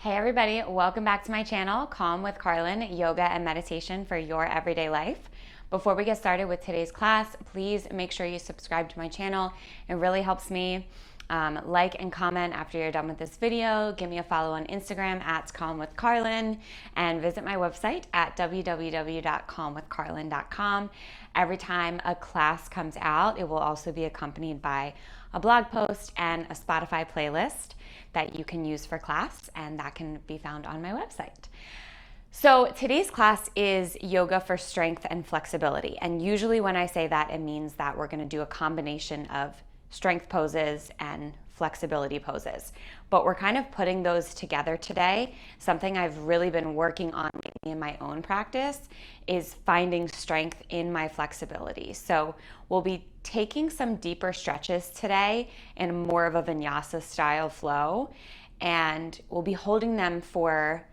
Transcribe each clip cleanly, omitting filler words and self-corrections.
Hey everybody, welcome back to my channel, Calm with Carlyn, yoga and meditation for your everyday life. Before we get started with today's class, please make sure you subscribe to my channel. It really helps me. Like and comment after you're done with this video. Give me a follow on Instagram at Calm with Carlyn, and visit my website at www.calmwithcarlyn.com. Every time a class comes out, it will also be accompanied by a blog post and a Spotify playlist that you can use for class, and that can be found on my website. So today's class is yoga for strength and flexibility. And usually when I say that, it means that we're gonna do a combination of strength poses and flexibility poses. But we're kind of putting those together today. Something I've really been working on in my own practice is finding strength in my flexibility. So we'll be taking some deeper stretches today in more of a vinyasa style flow. And we'll be holding them for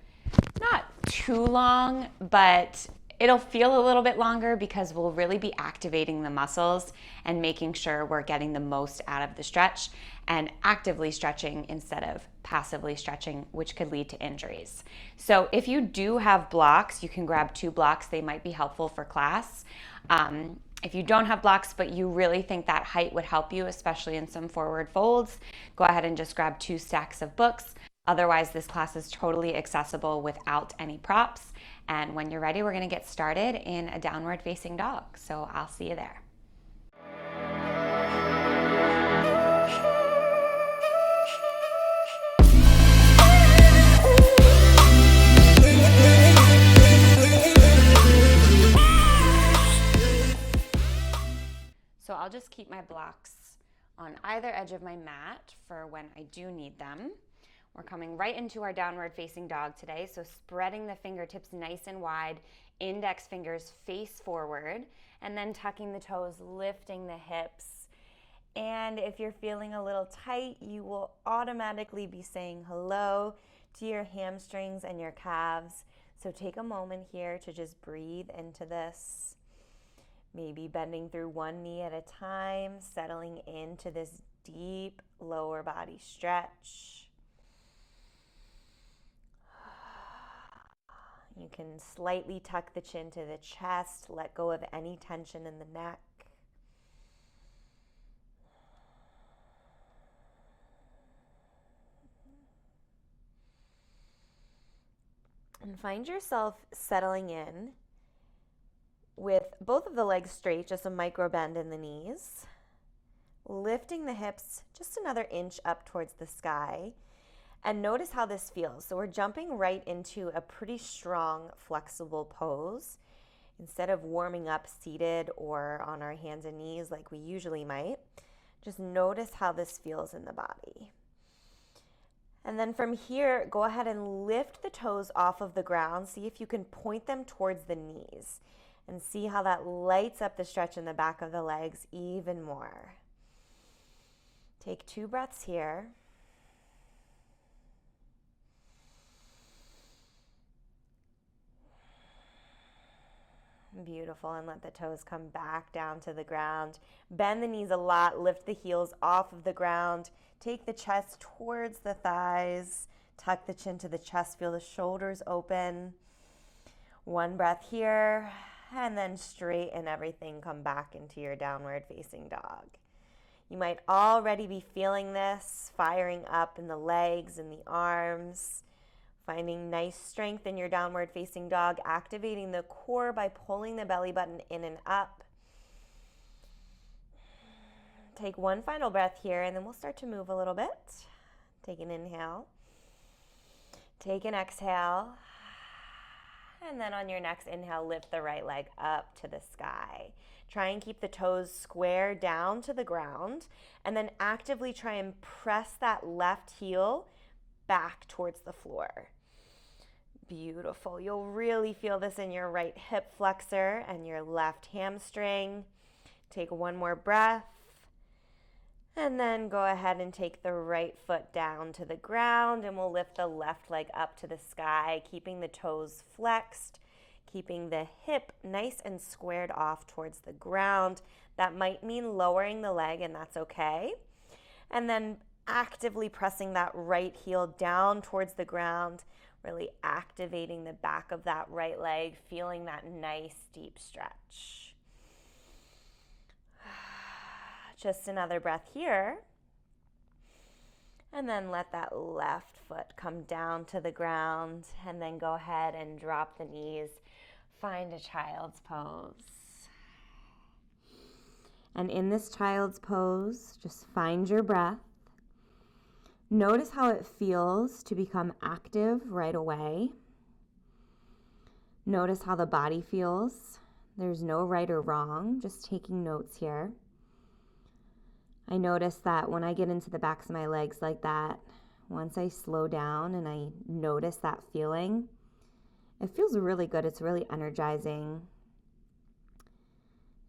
not too long, but it'll feel a little bit longer because we'll really be activating the muscles and making sure we're getting the most out of the stretch and actively stretching instead of passively stretching, which could lead to injuries. So if you do have blocks, you can grab 2 blocks. They might be helpful for class. If you don't have blocks, but you really think that height would help you, especially in some forward folds, go ahead and just grab 2 stacks of books. Otherwise, this class is totally accessible without any props. And when you're ready, we're gonna get started in a downward facing dog. So I'll see you there. So I'll just keep my blocks on either edge of my mat for when I do need them. We're coming right into our downward facing dog today. So spreading the fingertips nice and wide, index fingers face forward, and then tucking the toes, lifting the hips. And if you're feeling a little tight, you will automatically be saying hello to your hamstrings and your calves. So take a moment here to just breathe into this. Maybe bending through one knee at a time, settling into this deep lower body stretch. You can slightly tuck the chin to the chest, let go of any tension in the neck. And find yourself settling in with both of the legs straight, just a micro bend in the knees. Lifting the hips just another inch up towards the sky. And notice how this feels. So we're jumping right into a pretty strong, flexible pose. Instead of warming up seated or on our hands and knees like we usually might, just notice how this feels in the body. And then from here, go ahead and lift the toes off of the ground. See if you can point them towards the knees and see how that lights up the stretch in the back of the legs even more. Take 2 breaths here. Beautiful, and let the toes come back down to the ground. Bend the knees a lot, lift the heels off of the ground. Take the chest towards the thighs. Tuck the chin to the chest, feel the shoulders open. 1 breath here, and then straighten everything, come back into your downward facing dog. You might already be feeling this, firing up in the legs and the arms. Finding nice strength in your downward facing dog, activating the core by pulling the belly button in and up. Take 1 final breath here, and then we'll start to move a little bit. Take an inhale. Take an exhale. And then on your next inhale, lift the right leg up to the sky. Try and keep the toes square down to the ground, and then actively try and press that left heel back towards the floor. Beautiful. You'll really feel this in your right hip flexor and your left hamstring. Take 1 more breath. And then go ahead and take the right foot down to the ground, and we'll lift the left leg up to the sky, keeping the toes flexed, keeping the hip nice and squared off towards the ground. That might mean lowering the leg, and that's okay. And then actively pressing that right heel down towards the ground, really activating the back of that right leg, feeling that nice deep stretch. Just another breath here. And then let that left foot come down to the ground, and then go ahead and drop the knees. Find a child's pose. And in this child's pose, just find your breath. Notice how it feels to become active right away. Notice how the body feels. There's no right or wrong, just taking notes here. I notice that when I get into the backs of my legs like that, once I slow down and I notice that feeling, it feels really good. It's really energizing.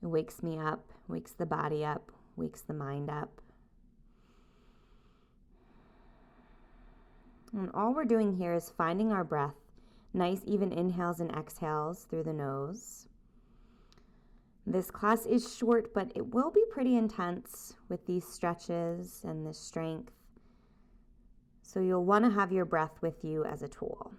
It wakes me up, wakes the body up, wakes the mind up. And all we're doing here is finding our breath. Nice even inhales and exhales through the nose. This class is short, but it will be pretty intense with these stretches and this strength. So you'll want to have your breath with you as a tool.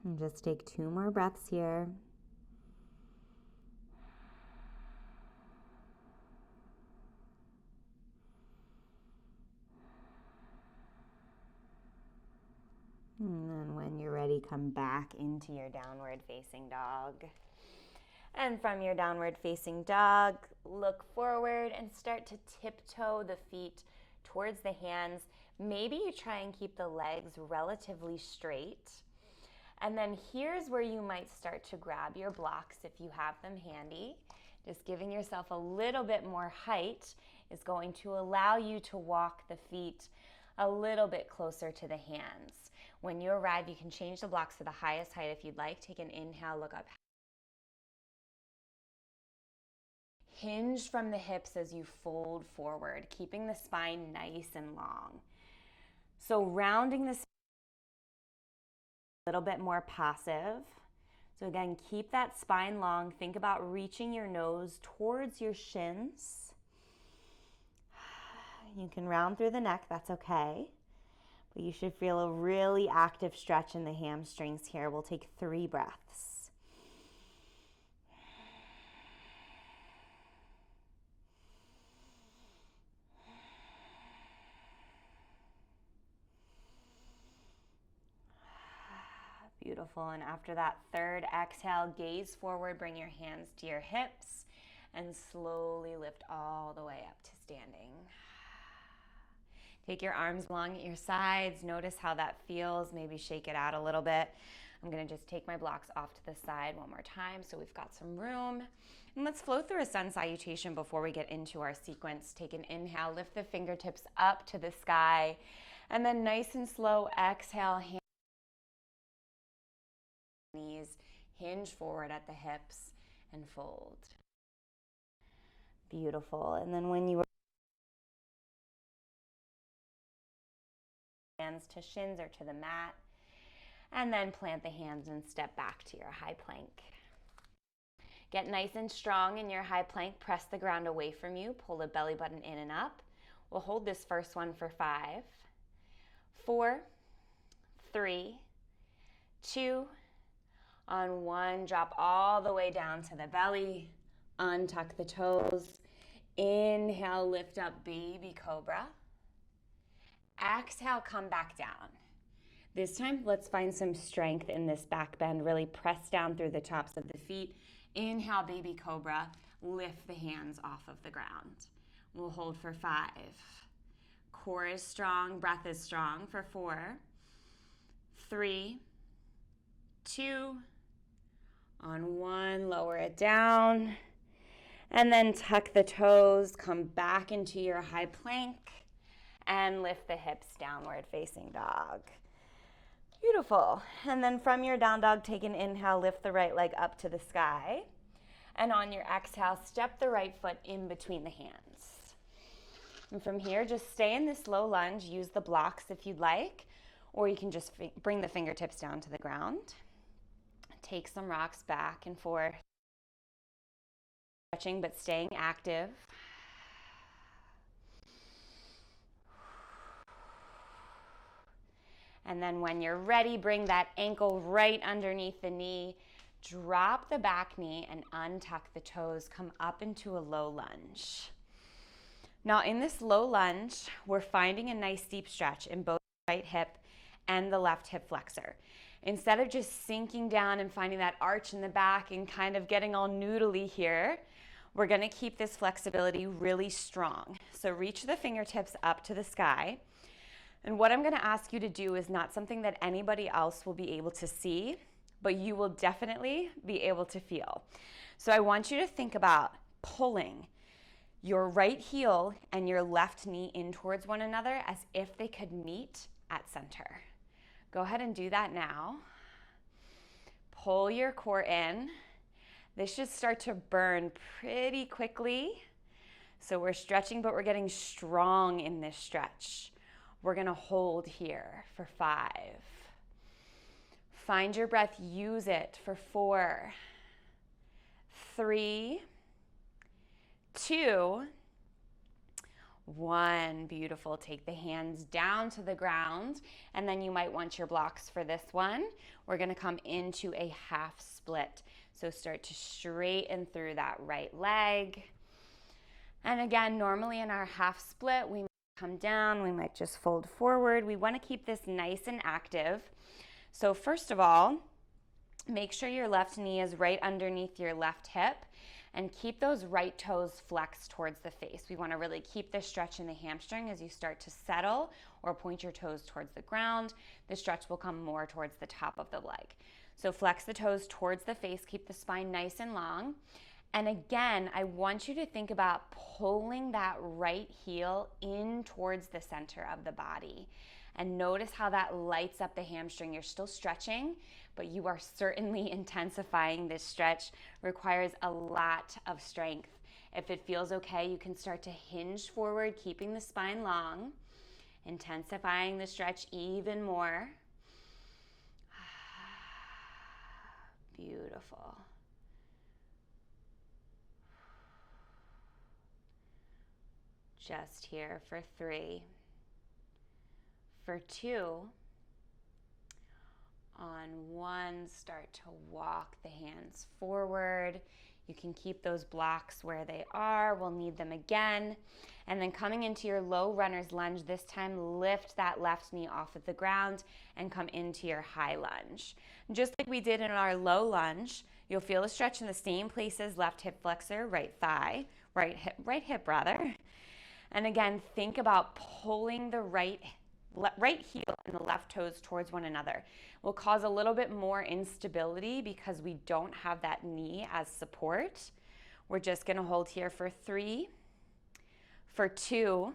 And just take 2 more breaths here. And then when you're ready, come back into your downward facing dog. And from your downward facing dog, look forward and start to tiptoe the feet towards the hands. Maybe you try and keep the legs relatively straight. And then here's where you might start to grab your blocks if you have them handy. Just giving yourself a little bit more height is going to allow you to walk the feet a little bit closer to the hands. When you arrive, you can change the blocks to the highest height if you'd like. Take an inhale, look up. Hinge from the hips as you fold forward, keeping the spine nice and long. So rounding the spine a little bit more passive. So again, keep that spine long. Think about reaching your nose towards your shins. You can round through the neck, that's okay. But you should feel a really active stretch in the hamstrings here. We'll take 3 breaths. Beautiful. And after that 3rd exhale, gaze forward, bring your hands to your hips, and slowly lift all the way up to standing. Take your arms along at your sides. Notice how that feels. Maybe shake it out a little bit. I'm going to just take my blocks off to the side one more time so we've got some room. And let's flow through a sun salutation before we get into our sequence. Take an inhale, lift the fingertips up to the sky, and then nice and slow exhale, knees, hinge forward at the hips, and fold. Beautiful. And then when you hands to shins or to the mat, and then plant the hands and step back to your high plank. Get nice and strong in your high plank. Press the ground away from you. Pull the belly button in and up. We'll hold this first one for 5, 4, 3, 2, on 1. Drop all the way down to the belly. Untuck the toes. Inhale, lift up, baby cobra. Exhale, come back down. This time, let's find some strength in this back bend. Really press down through the tops of the feet. Inhale, baby cobra. Lift the hands off of the ground. We'll hold for 5. Core is strong, breath is strong for 4, 3, 2, on 1, lower it down. And then tuck the toes, come back into your high plank, and lift the hips, downward facing dog. Beautiful. And then from your down dog, take an inhale, lift the right leg up to the sky. And on your exhale, step the right foot in between the hands. And from here, just stay in this low lunge. Use the blocks if you'd like, or you can just bring the fingertips down to the ground. Take some rocks back and forth. Stretching but staying active. And then when you're ready, bring that ankle right underneath the knee. Drop the back knee and untuck the toes. Come up into a low lunge. Now in this low lunge, we're finding a nice deep stretch in both the right hip and the left hip flexor. Instead of just sinking down and finding that arch in the back and kind of getting all noodly here, we're gonna keep this flexibility really strong. So reach the fingertips up to the sky. And what I'm gonna ask you to do is not something that anybody else will be able to see, but you will definitely be able to feel. So I want you to think about pulling your right heel and your left knee in towards one another as if they could meet at center. Go ahead and do that now. Pull your core in. This should start to burn pretty quickly. So we're stretching, but we're getting strong in this stretch. We're gonna hold here for 5. Find your breath, use it for 4, 3, 2, 1. Beautiful. Take the hands down to the ground, and then you might want your blocks for this one. We're gonna come into a half split. So start to straighten through that right leg. And again, normally in our half split, we might come down, we might just fold forward. We wanna keep this nice and active. So first of all, make sure your left knee is right underneath your left hip and keep those right toes flexed towards the face. We wanna really keep this stretch in the hamstring as you start to settle or point your toes towards the ground. The stretch will come more towards the top of the leg. So flex the toes towards the face, keep the spine nice and long. And again, I want you to think about pulling that right heel in towards the center of the body. And notice how that lights up the hamstring. You're still stretching, but you are certainly intensifying. This stretch requires a lot of strength. If it feels okay, you can start to hinge forward, keeping the spine long, intensifying the stretch even more. Beautiful. Just here for 3. For 2, on 1, start to walk the hands forward. You can keep those blocks where they are. We'll need them again. And then coming into your low runner's lunge, this time lift that left knee off of the ground and come into your high lunge. Just like we did in our low lunge, you'll feel a stretch in the same places: left hip flexor, right thigh, right hip rather. And again, think about pulling the right heel and the left toes towards one another. Will cause a little bit more instability because we don't have that knee as support. We're just gonna hold here for 3, for 2,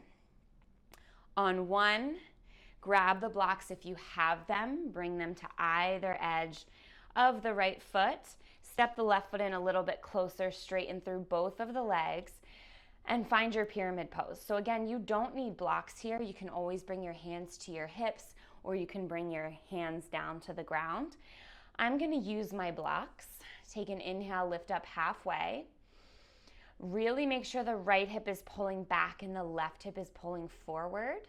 on 1, grab the blocks if you have them, bring them to either edge of the right foot, step the left foot in a little bit closer, straighten through both of the legs, and find your pyramid pose. So again, you don't need blocks here. You can always bring your hands to your hips, or you can bring your hands down to the ground. I'm gonna use my blocks. Take an inhale, lift up halfway. Really make sure the right hip is pulling back and the left hip is pulling forward.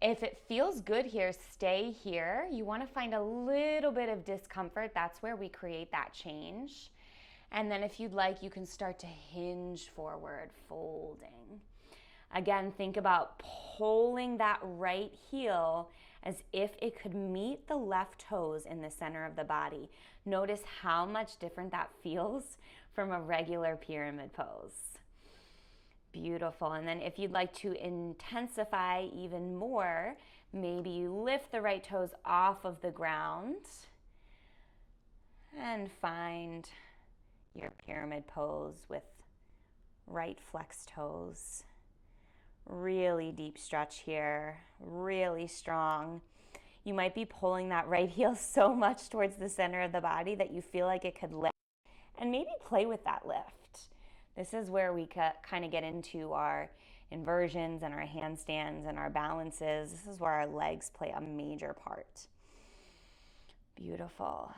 If it feels good here, stay here. You wanna find a little bit of discomfort. That's where we create that change. And then if you'd like, you can start to hinge forward, folding. Again, think about pulling that right heel as if it could meet the left toes in the center of the body. Notice how much different that feels from a regular pyramid pose. Beautiful. And then if you'd like to intensify even more, maybe you lift the right toes off of the ground and find your pyramid pose with right flex toes. Really deep stretch here, really strong. You might be pulling that right heel so much towards the center of the body that you feel like it could lift, and maybe play with that lift. This is where we kind of get into our inversions and our handstands and our balances. This is where our legs play a major part. Beautiful.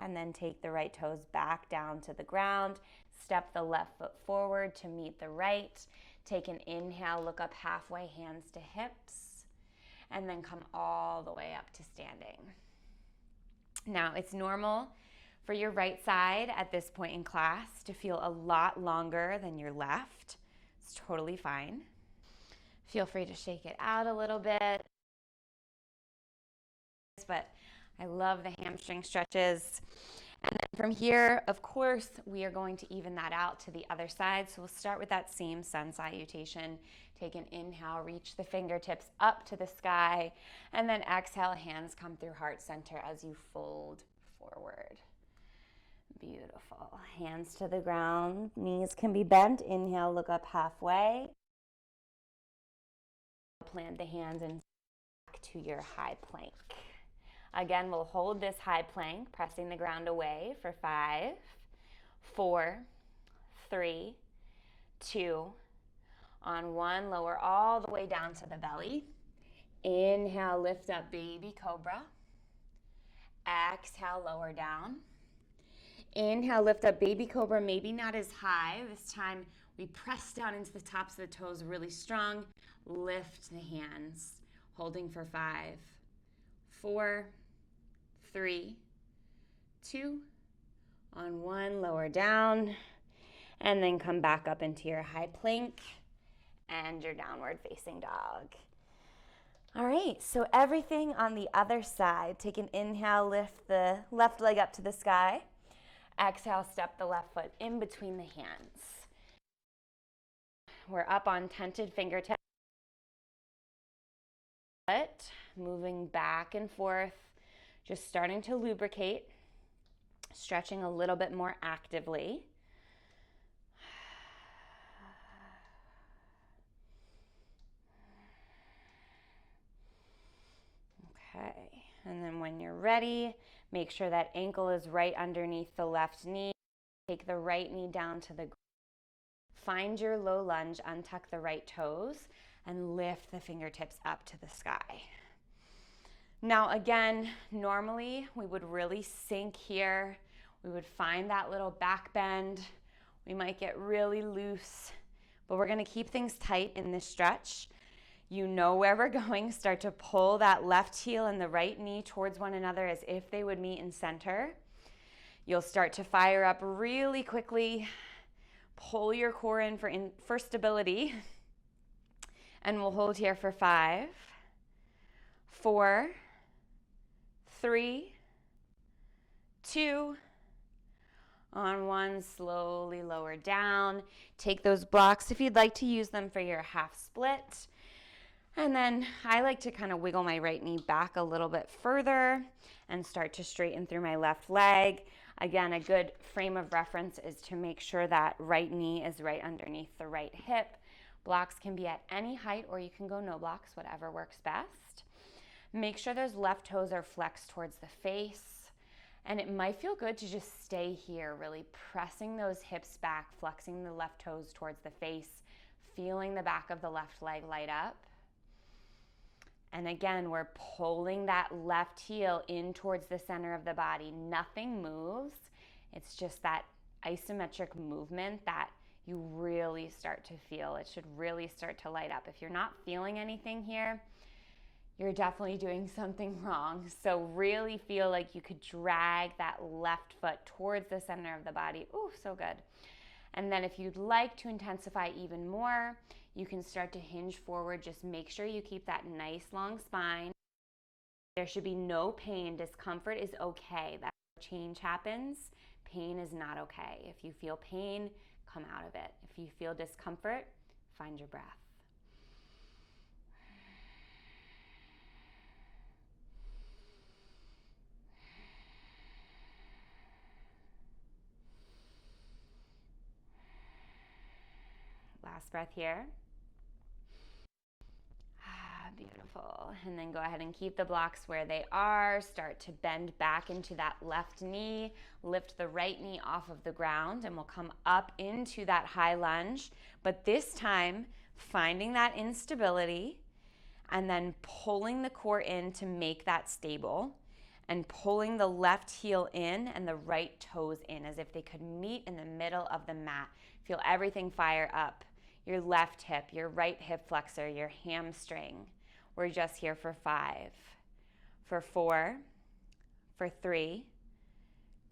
and then take the right toes back down to the ground. Step the left foot forward to meet the right. Take an inhale, look up halfway, hands to hips, and then come all the way up to standing. Now, it's normal for your right side at this point in class to feel a lot longer than your left. It's totally fine. Feel free to shake it out a little bit. But I love the hamstring stretches. And then from here, of course, we are going to even that out to the other side. So we'll start with that same sun salutation. Take an inhale, reach the fingertips up to the sky, and then exhale, hands come through heart center as you fold forward. Beautiful. Hands to the ground, knees can be bent. Inhale, look up halfway. Plant the hands and back to your high plank. Again, we'll hold this high plank, pressing the ground away for 5, 4, 3, 2. On 1, lower all the way down to the belly. Inhale, lift up, baby cobra. Exhale, lower down. Inhale, lift up, baby cobra, maybe not as high. This time we press down into the tops of the toes really strong. Lift the hands, holding for 5, 4, 3, 2. On 1, lower down, and then come back up into your high plank and your downward facing dog. All right, so everything on the other side. Take an inhale, lift the left leg up to the sky. Exhale, step the left foot in between the hands. We're up on tented fingertips. Moving back and forth, just starting to lubricate, stretching a little bit more actively. Okay, and then when you're ready, make sure that ankle is right underneath the left knee. Take the right knee down to the ground. Find your low lunge, untuck the right toes, and lift the fingertips up to the sky. Now again, normally we would really sink here. We would find that little back bend. We might get really loose, but we're gonna keep things tight in this stretch. You know where we're going. Start to pull that left heel and the right knee towards one another as if they would meet in center. You'll start to fire up really quickly. Pull your core in for stability. And we'll hold here for 5, 4, 3, 2. On 1, slowly lower down. Take those blocks if you'd like to use them for your half split. And then I like to kind of wiggle my right knee back a little bit further and start to straighten through my left leg. Again, a good frame of reference is to make sure that right knee is right underneath the right hip. Blocks can be at any height, or you can go no blocks, whatever works best. Make sure those left toes are flexed towards the face. And it might feel good to just stay here, really pressing those hips back, flexing the left toes towards the face, feeling the back of the left leg light up. And again, we're pulling that left heel in towards the center of the body. Nothing moves. It's just that isometric movement that you really start to feel. It should really start to light up. If you're not feeling anything here, you're definitely doing something wrong. So really feel like you could drag that left foot towards the center of the body. Ooh, so good. And then if you'd like to intensify even more, you can start to hinge forward. Just make sure you keep that nice long spine. There should be no pain. Discomfort is okay. That's where change happens. Pain is not okay. If you feel pain, come out of it. If you feel discomfort, find your breath. Last breath here. Beautiful. And then go ahead and keep the blocks where they are. Start to bend back into that left knee. Lift the right knee off of the ground, and we'll come up into that high lunge. But this time, finding that instability and then pulling the core in to make that stable. and pulling the left heel in and the right toes in as if they could meet in the middle of the mat. Feel everything fire up. Your left hip, your right hip flexor, your hamstring. We're just here for 5, for 4, for 3,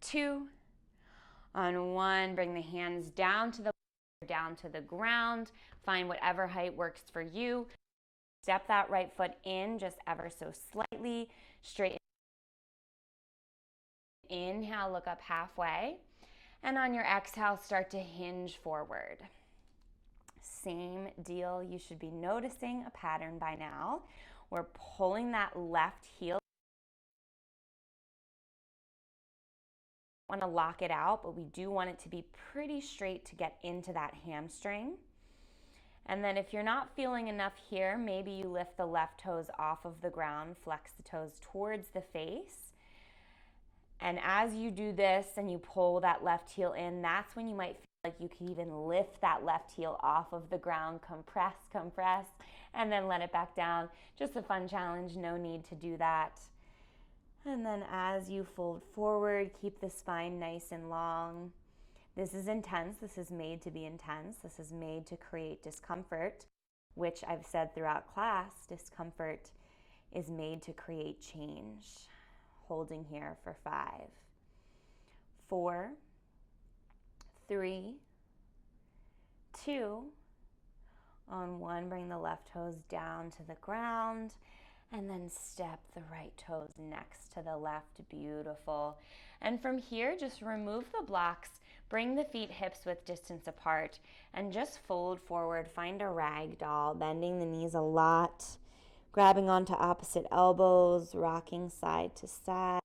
2, on 1. Bring the hands down to the ground. Find whatever height works for you. Step that right foot in just ever so slightly. Straighten. Inhale, look up halfway. And on your exhale, start to hinge forward. Same deal, you should be noticing a pattern by now. We're pulling that left heel. Want to lock it out, but we do want it to be pretty straight to get into that hamstring. And then if you're not feeling enough here, maybe you lift the left toes off of the ground, flex the toes towards the face. And as you do this and you pull that left heel in, that's when you might feel like you can even lift that left heel off of the ground, compress, and then let it back down. Just a fun challenge, no need to do that. And then as you fold forward, keep the spine nice and long. This is intense. This is made to be intense. This is made to create discomfort, which I've said throughout class, discomfort is made to create change. Holding here for 5, 4, 3, 2, on 1, bring the left toes down to the ground, and then step the right toes next to the left. Beautiful. And from here, just remove the blocks, bring the feet hips width distance apart, and just fold forward. Find a rag doll, bending the knees a lot, grabbing onto opposite elbows, rocking side to side.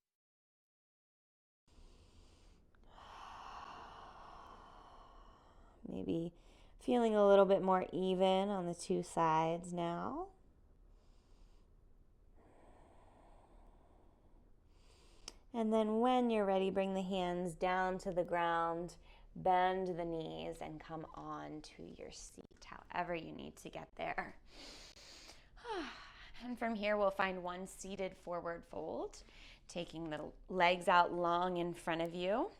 Maybe feeling a little bit more even on the 2 sides now. And then when you're ready, bring the hands down to the ground, bend the knees, and come on to your seat, however you need to get there. And from here, we'll find one seated forward fold, taking the legs out long in front of you.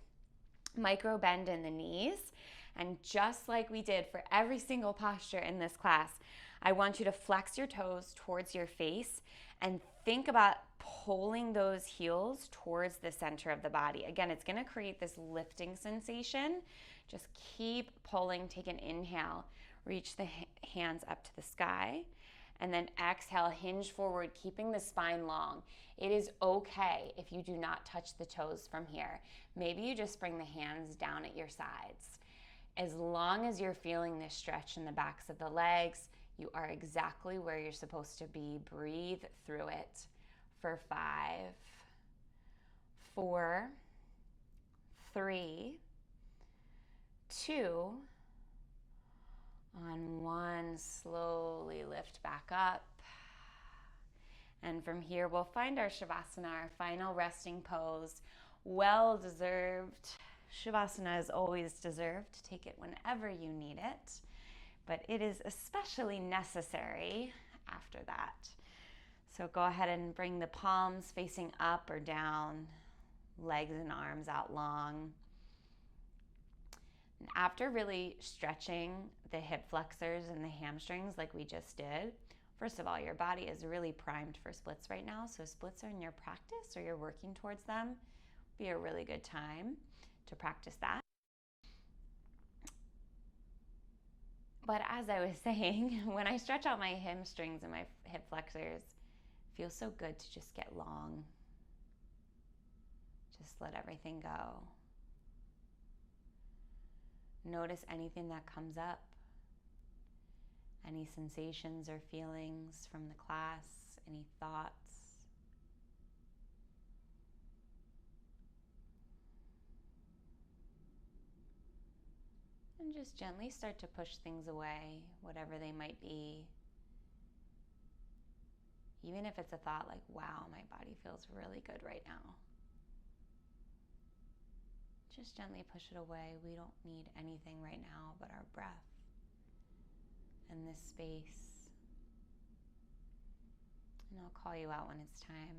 Micro bend in the knees. And just like we did for every single posture in this class, I want you to flex your toes towards your face and think about pulling those heels towards the center of the body. Again, it's going to create this lifting sensation. Just keep pulling. Take an inhale. Reach the hands up to the sky. And then exhale, hinge forward, keeping the spine long. It is okay if you do not touch the toes from here. Maybe you just bring the hands down at your sides. As long as you're feeling this stretch in the backs of the legs, you are exactly where you're supposed to be. Breathe through it for 5, 4, 3, 2, on 1, slowly lift back up. And from here, we'll find our Shavasana, our final resting pose. Well deserved. Shavasana is always deserved. Take it whenever you need it, but it is especially necessary after that. So go ahead and bring the palms facing up or down, legs and arms out long. And after really stretching the hip flexors and the hamstrings like we just did, first of all, your body is really primed for splits right now. So splits are in your practice or you're working towards them. Be a really good time to practice that. But as I was saying, when I stretch out my hamstrings and my hip flexors, it feels so good to just get long. Just let everything go. Notice anything that comes up, any sensations or feelings from the class, any thoughts. And just gently start to push things away, whatever they might be. Even if it's a thought like, wow, my body feels really good right now. Just gently push it away. We don't need anything right now but our breath and this space. And I'll call you out when it's time.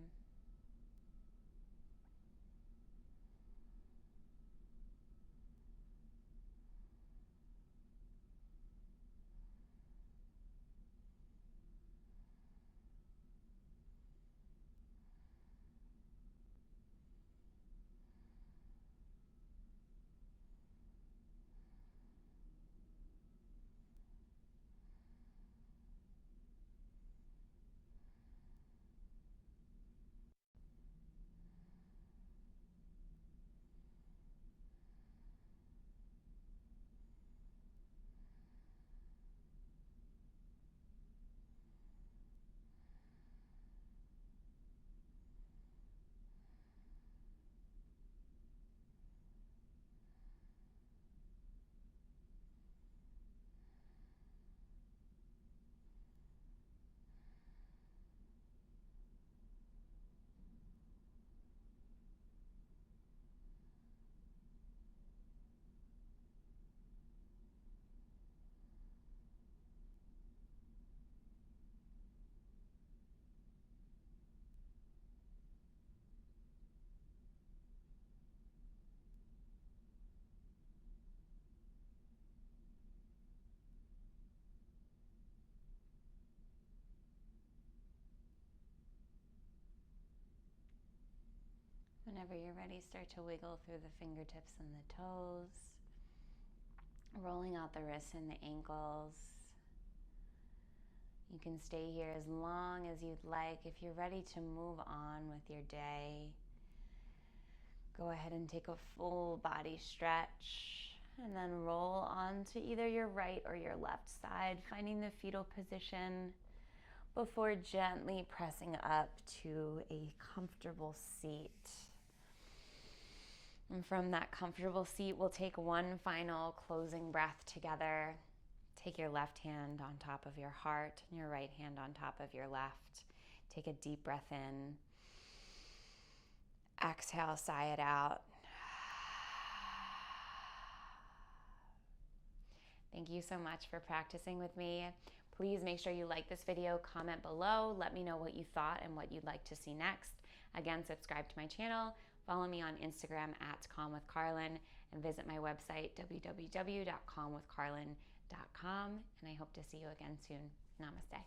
Whenever you're ready, start to wiggle through the fingertips and the toes, rolling out the wrists and the ankles. You can stay here as long as you'd like. If you're ready to move on with your day, go ahead and take a full body stretch and then roll onto either your right or your left side, finding the fetal position before gently pressing up to a comfortable seat. And from that comfortable seat, we'll take one final closing breath together. Take your left hand on top of your heart and your right hand on top of your left. Take a deep breath in. Exhale, sigh it out. Thank you so much for practicing with me. Please make sure you like this video, comment below, let me know what you thought and what you'd like to see next. Again, subscribe to my channel, follow me on Instagram @calmwithcarlyn, and visit my website www.calmwithcarlyn.com, and I hope to see you again soon. Namaste.